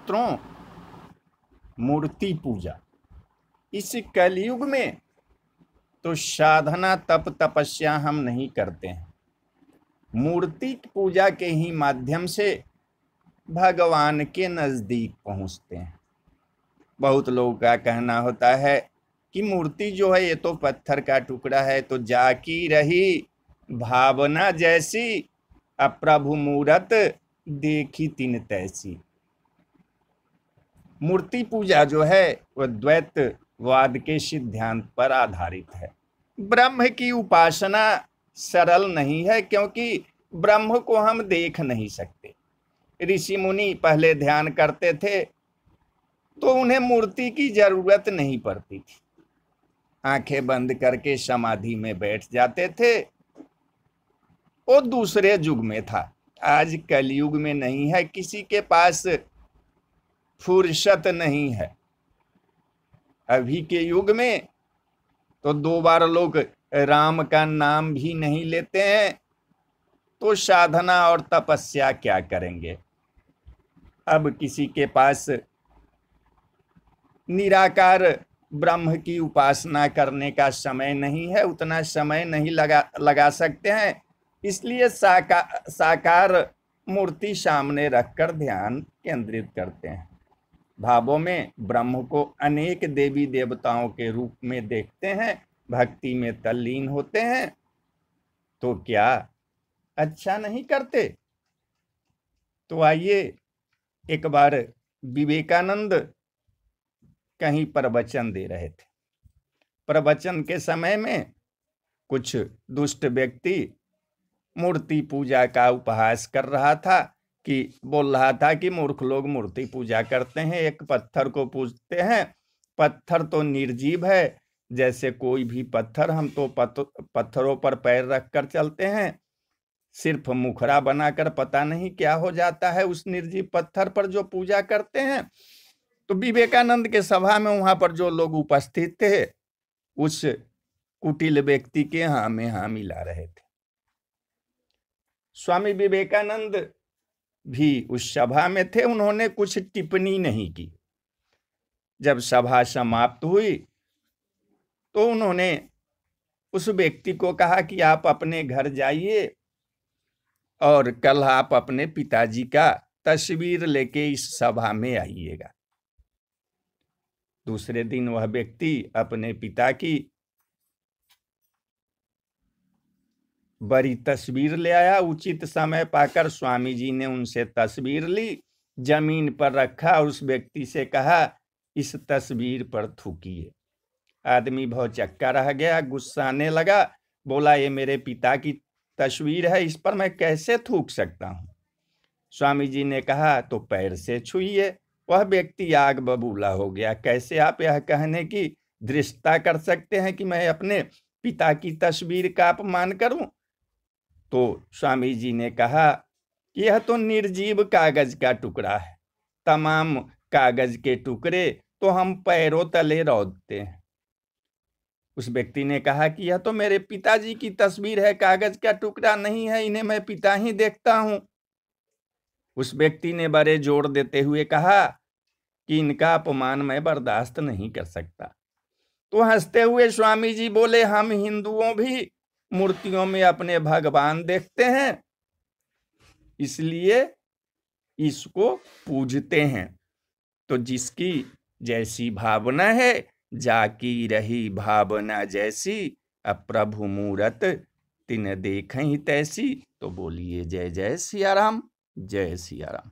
मित्रों, मूर्ति पूजा इस कलयुग में तो साधना तप तपस्या हम नहीं करते हैं। मूर्ति पूजा के ही माध्यम से भगवान के नजदीक पहुंचते हैं। बहुत लोगों का कहना होता है कि मूर्ति जो है ये तो पत्थर का टुकड़ा है, तो जाकी रही भावना जैसी, अप्रभु मूरत देखी तिन तैसी। मूर्ति पूजा जो है वह द्वैतवाद के सिद्धांत पर आधारित है। ब्रह्म की उपासना सरल नहीं है, क्योंकि ब्रह्म को हम देख नहीं सकते। ऋषि मुनि पहले ध्यान करते थे तो उन्हें मूर्ति की जरूरत नहीं पड़ती थी। आंखें बंद करके समाधि में बैठ जाते थे। वो दूसरे युग में था, आज कलयुग में नहीं है। किसी के पास फुर्सत नहीं है। अभी के युग में तो 2 बार लोग राम का नाम भी नहीं लेते हैं, तो साधना और तपस्या क्या करेंगे। अब किसी के पास निराकार ब्रह्म की उपासना करने का समय नहीं है, उतना समय नहीं लगा सकते हैं। इसलिए साकार मूर्ति सामने रखकर ध्यान केंद्रित करते हैं। भावों में ब्रह्म को अनेक देवी देवताओं के रूप में देखते हैं, भक्ति में तल्लीन होते हैं। तो क्या अच्छा नहीं करते? तो आइए, एक बार विवेकानंद कहीं प्रवचन दे रहे थे। प्रवचन के समय में कुछ दुष्ट व्यक्ति मूर्ति पूजा का उपहास कर रहा था, कि बोल रहा था कि मूर्ख लोग मूर्ति पूजा करते हैं, एक पत्थर को पूजते हैं। पत्थर तो निर्जीव है, जैसे कोई भी पत्थर। हम तो पत्थरों पर पैर रखकर चलते हैं, सिर्फ मुखड़ा बनाकर पता नहीं क्या हो जाता है उस निर्जीव पत्थर पर जो पूजा करते हैं। तो विवेकानंद के सभा में वहां पर जो लोग उपस्थित थे, उस कुटिल व्यक्ति के हाँ में हाँ मिला रहे थे। स्वामी विवेकानंद भी उस सभा में थे, उन्होंने कुछ टिप्पणी नहीं की। जब सभा समाप्त हुई तो उन्होंने उस व्यक्ति को कहा कि आप अपने घर जाइए और कल आप अपने पिताजी का तस्वीर लेके इस सभा में आइएगा। दूसरे दिन वह व्यक्ति अपने पिता की बड़ी तस्वीर ले आया। उचित समय पाकर स्वामी जी ने उनसे तस्वीर ली, जमीन पर रखा और उस व्यक्ति से कहा, इस तस्वीर पर थूकिए। आदमी भौचक्का रह गया, गुस्सा आने लगा, बोला ये मेरे पिता की तस्वीर है, इस पर मैं कैसे थूक सकता हूं। स्वामी जी ने कहा तो पैर से छुइए। वह व्यक्ति आग बबूला हो गया, कैसे आप यह कहने की धृष्टता कर सकते हैं कि मैं अपने पिता की तस्वीर का अपमान करूं। तो स्वामी जी ने कहा, यह तो निर्जीव कागज का टुकड़ा है, तमाम कागज के टुकड़े तो हम पैरों तले रौंदते हैं। उस व्यक्ति ने कहा कि यह तो मेरे पिताजी की तस्वीर है, कागज का टुकड़ा नहीं है, इन्हें मैं पिता ही देखता हूं। उस व्यक्ति ने बड़े जोर देते हुए कहा कि इनका अपमान मैं बर्दाश्त नहीं कर सकता। तो हंसते हुए स्वामी जी बोले, हम हिंदुओं भी मूर्तियों में अपने भगवान देखते हैं, इसलिए इसको पूजते हैं। तो जिसकी जैसी भावना है, जाकी रही भावना जैसी, अप्रभु मूरत तिन देखहि तैसी। तो बोलिए जय जय सिया राम, जय सिया राम।